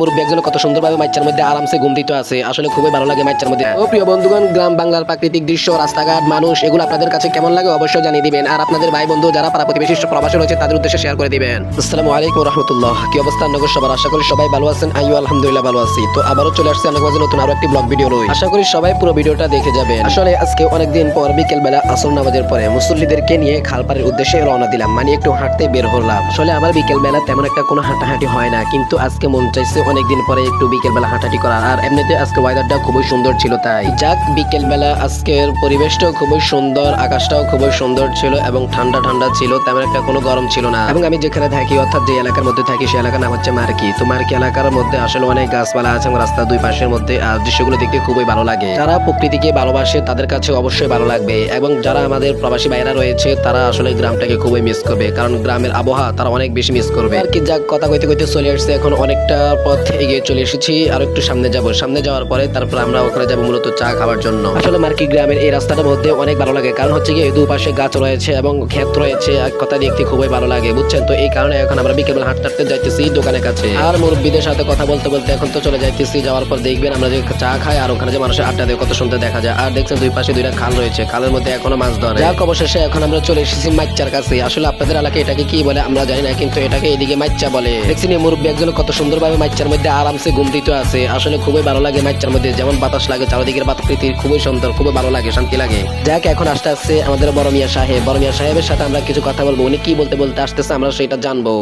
মুরব্বী একজন কত সুন্দরভাবে মাইচার মধ্যে আরামসে ঘুম দিতে আছে, আসলে খুবই ভালো লাগে মাইচার মধ্যে। ও প্রিয় বন্ধুগণ, গ্রাম বাংলার প্রাকৃতিক দৃশ্য, রাস্তাঘাট, মানুষ, এগুলো আপনাদের কাছে কেমন লাগে অবশ্যই জানিয়ে দিবেন, আর আপনাদের ভাই বন্ধু যারা পাড়া প্রতিবেশী প্রবাসী রয়েছে তাদের উদ্দেশ্যে শেয়ার করে দিবেন। আসসালামু আলাইকুম রাহমাতুল্লাহ। কি অবস্থা নগর সবার? আশা করি সবাই ভালো আছেন। আমিও আলহামদুলিল্লাহ ভালো আছি। তো আবারও চলে আসছে অনেক মাঝে নতুন আরো একটি ব্লগ ভিডিও রয়েছে। আশা করি সবাই পুরো ভিডিওটা দেখে যাবেন। আসলে আজকে অনেকদিন পর বিকেল বেলা আসর নামাজের পরে মুসল্লিদেরকে নিয়ে খালপাড়ের উদ্দেশ্যে রওনা দিলাম, মানে একটু হাঁটতে বের হলাম। আসলে আমার বিকেল বেলা তেমন একটা কোনো হাঁটাহাঁটি হয় না, কিন্তু আজকে মন চাইছে অনেকদিন পরে একটু বিকেল বেলা হাঁটাহাঁটি করার। আর এমনিতে আজকে ওয়েদারটা খুবই সুন্দর ছিল, তাই যাক বিকেল বেলা আজকের পরিবেশটাও খুবই সুন্দর, আকাশটাও খুবই সুন্দর ছিল এবং ঠান্ডা ঠান্ডা ছিল, তেমন একটা কোনো গরম ছিল না। এবং আমি যেখানে থাকি অর্থাৎ যে এলাকার মধ্যে থাকি সেই এলাকার নাম হচ্ছে মার্কি। তো মার্কি এলাকার মধ্যে আসলে অনেক গাছপালা আছে এবং রাস্তার দুই পাশের মধ্যে আর দৃশ্যগুলো দেখতে খুবই ভালো লাগে। যারা প্রকৃতিকে ভালোবাসে তাদের কাছে অবশ্যই ভালো লাগবে, এবং যারা আমাদের প্রবাসী ভাইরা রয়েছে তারা আসলে গ্রামটাকে খুবই মিস করবে, কারণ গ্রামের আবহাওয়া তারা অনেক বেশি মিস করবে। আর কি যাক, কথা কইতে কইতে চলে আসছে, এখন অনেকটা পথ এগিয়ে চলে এসেছি। আর একটু সামনে যাব, সামনে যাওয়ার পরে তারপর আমরা ওখানে যাবো মূলত চা খাওয়ার জন্য। আসলে মার্কি গ্রামের এই রাস্তাটার মধ্যে অনেক ভালো লাগে, কারণ হচ্ছে কি দুপাশে গাছ রয়েছে এবং ক্ষেত রয়েছে, এক কথা দেখতে খুবই ভালো লাগে, বুঝছেন? তো এই কারণে এখন আমরা বিকেল হাঁটতে হাঁটতে যাইতেছি দোকানের কাছে, আর মুরব্বীদের সাথে কথা বলতে বলতে এখন তো চলে যাইতেছি। যাওয়ার পর দেখবেন আমরা যে চা খাই আর ওখানে যে মানুষের আড্ডা দেয় কত সুন্দর দেখা যায়। আর দেখছেন দুই পাশে দুইটা খাল রয়েছে, খালের মধ্যে এখনো মাছ ধরে। যাক অবশেষে এখন আমরা চলে এসেছি মাইচার কাছে। আসলে আপনাদের এলাকায় এটাকে কি বলে আমরা জানি না, কিন্তু এটাকে এদিকে মাইচা বলে। দেখছেন এই মুরব্বী একজন কত সুন্দরভাবে মাইচার মধ্যে আরামসে ঘুম দিতে আছে, আসলে খুবই ভালো লাগে মাইচার মধ্যে, যেমন বাতাস লাগে চারিদিকের প্রকৃতির খুবই সুন্দর, খুবই ভালো লাগে, শান্তি লাগে। যাক এখন আসতে আসছে আমাদের বড় মিয়া সাহেব, বড় মিয়া সাহেবের সাথে আমরা কিছু কথা বলবো, উনি কি বলতে বলতে আসতেছে আমরা সেটা জানবো।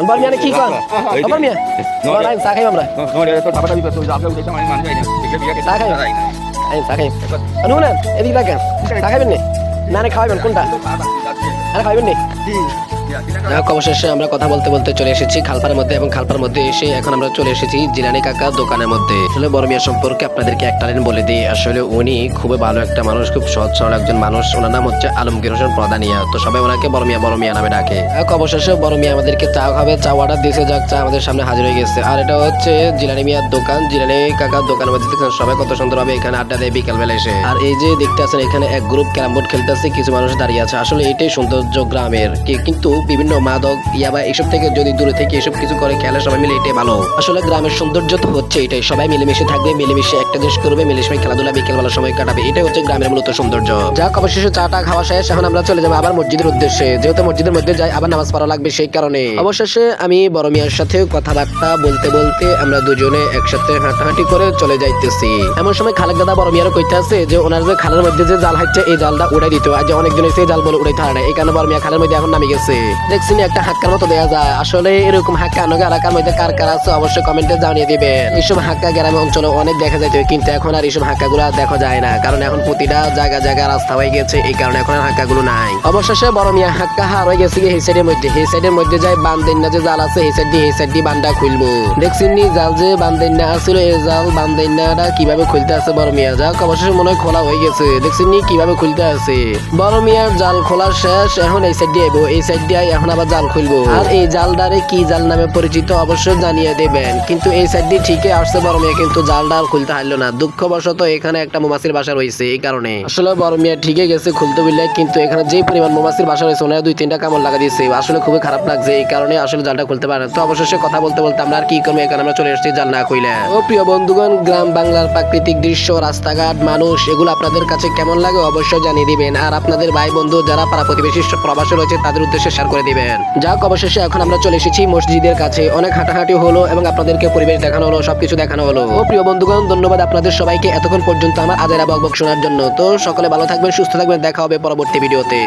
বড় মিয়া কি কর? বড় মিয়া বড় চা খাই আমরা, চা খাই চা খাই অনুমান এদিকে দেখেন, চা খাইবেন না না খাওয়াবেন কোনটা? আরে খাইবেন নি? যাক অবশেষে আমরা কথা বলতে বলতে চলে এসেছি খালপাড়ের মধ্যে, এবং খালপাড়ের মধ্যে এসে এখন আমরা চলে এসেছি জিলানি কাকার দোকানের মধ্যে। আসলে বড় মিয়া সম্পর্কে আপনাদেরকে একটা লাইন বলে দিই, আসলে উনি খুবই ভালো একটা মানুষ, খুব সহজ সরল একজন মানুষ। ওনার নাম হচ্ছে আলমগীর হোসেন প্রধানিয়া, তো সবাই ওনাকে বড় মিয়া নামে ডাকে। যাক অবশেষে বড় মিয়া আমাদেরকে চা খাবে, চা অর্ডার দিয়েছে। যাক চা আমাদের সামনে হাজির হয়ে গেছে, আর এটা হচ্ছে জিলানি মিয়ার দোকান। জিলানি কাকার দোকানের মধ্যে দেখছেন সবাই কত সুন্দরভাবে এখানে আড্ডা দেয় বিকাল বেলা এসে। আর এই যে দেখতে আছেন এখানে এক গ্রুপ ক্যারাম বোর্ড খেলতেছে, কিছু মানুষ দাঁড়িয়ে আছে। আসলে এটাই সৌন্দর্য গ্রামের, কিন্তু বিভিন্ন মাদক ইয়াবা এসব থেকে যদি দূরে থেকে এসব কিছু করে খেলে সবাই মিলে, এটাই ভালো। আসলে গ্রামের সৌন্দর্য তো হচ্ছে এটাই, সবাই মিলেমিশে থাকবে, মিলেমিশে একটা দেশ করবে, মিলেমিশে খেলাধুলা বিকেলবেলা সময় কাটাবে, এটাই হচ্ছে গ্রামের মূলত সৌন্দর্য। যাক অবশেষে চাটা খাওয়া শেষ, এখন আমরা চলে যাবো আবার মসজিদের উদ্দেশ্যে, যেহেতু মসজিদের মধ্যে যাই আবার নামাজ পড়া লাগবে, সেই কারণে অবশেষে আমি বড় মিয়ার সাথে কথাবার্তা বলতে বলতে আমরা দুজনে একসাথে হাঁটাহাঁটি করে চলে যাইতেছি। এমন সময় খালেক দাদা বড় মিয়ারও কইতে আছে যে ওনার যে খালের মধ্যে যে জাল হাঁটছে এই জালটা উড়াই দিতে হয়, যে অনেকজন এসে জাল বলে উড়াইতে হয় না, এই কারণে বড় মিয়া খালের মধ্যে এখন নামে গেছে। দেখছি একটা হাক্কার মতো দেয়া যায়। আসলে এরকম হাক্কা এলাকার মধ্যে কার কার আছে অবশ্যই কমেন্টে জানিয়ে দিবেন। এইসব হাক্কা গ্রামের অঞ্চলে অনেক দেখা যাইতে, কিন্তু এখন আর এইসব হাক্কা গুলা দেখা যায় না, কারণ এখন প্রতিটা জায়গা জায়গায় রাস্তা হয়ে গেছে, এই কারণে এখন আর হাক্কা গুলো নাই। অবশেষে বড় মিয়া হাক্কা হার হয়ে গেছে এই সাইডের মধ্যে, এই সাইডের মধ্যে যাই বান্দেন না যে জাল আছে এই সাইড দিয়ে বান্ডা খুলবো। দেখছেন নি জাল যে বান্দেন না আসলে এই জাল বান্দেন নাটা কিভাবে খুলতে আছে বড় মিয়া। যাক অবশেষে মনে হয় খোলা হয়ে গেছে, দেখছেন নি কিভাবে খুলতে আছে। বড় মিয়ার জাল খোলা শেষ, এখন এই সাইড দিয়ে এই সাইড দিয়ে এখন আবার জাল খুলবো। আর এই জালটারে কি জাল নামে পরিচিত অবশ্যই জানিয়ে দেবেন, কিন্তু এই সাইড দিয়ে ঠিকই আসছে বড় মিয়া, কিন্তু জালটা আর খুলতে হারলো না। দুঃখবশত এখানে একটা মৌমাছির বাসা রয়েছে, এই কারণে আসলে বড় মিয়া ঠিকই গেছে খুলতে বললে, কিন্তু এখানে যে পরিমাণ মৌমাছির বাসা রয়েছে ওনারা 2-3টা কামড় লাগা দিয়েছে, আসলে খুবই খারাপ লাগছে, এই কারণে আসলে জালটা খুলতে পারে না। তো অবশেষে কথা বলতে বলতে আমরা আর কি করবো, এখানে আমরা চলে এসেছি জাল না খুলে। ও প্রিয় বন্ধুগণ, গ্রাম বাংলার প্রাকৃতিক দৃশ্য, রাস্তাঘাট, মানুষ, এগুলো আপনাদের কাছে কেমন লাগে অবশ্যই জানিয়ে দিবেন, আর আপনাদের ভাই বন্ধু যারা পাড়া প্রতিবেশী প্রবাসী রয়েছে তাদের উদ্দেশ্যে শেয়ার করে দিবেন। যাক অবশেষে এখন আমরা চলে এসেছি মসজিদের কাছে, অনেক হাঁটাহাঁটি হলো এবং আপনাদেরকে পরিবেশ দেখানো হলো, সবকিছু দেখানো হলো। ও প্রিয় বন্ধুগণ, ধন্যবাদ আপনাদের সবাইকে এতক্ষণ পর্যন্ত আমার আজেরা বকবক শোনার জন্য। তো সকলে ভালো থাকবেন, সুস্থ থাকবেন, দেখা হবে পরবর্তী ভিডিওতে।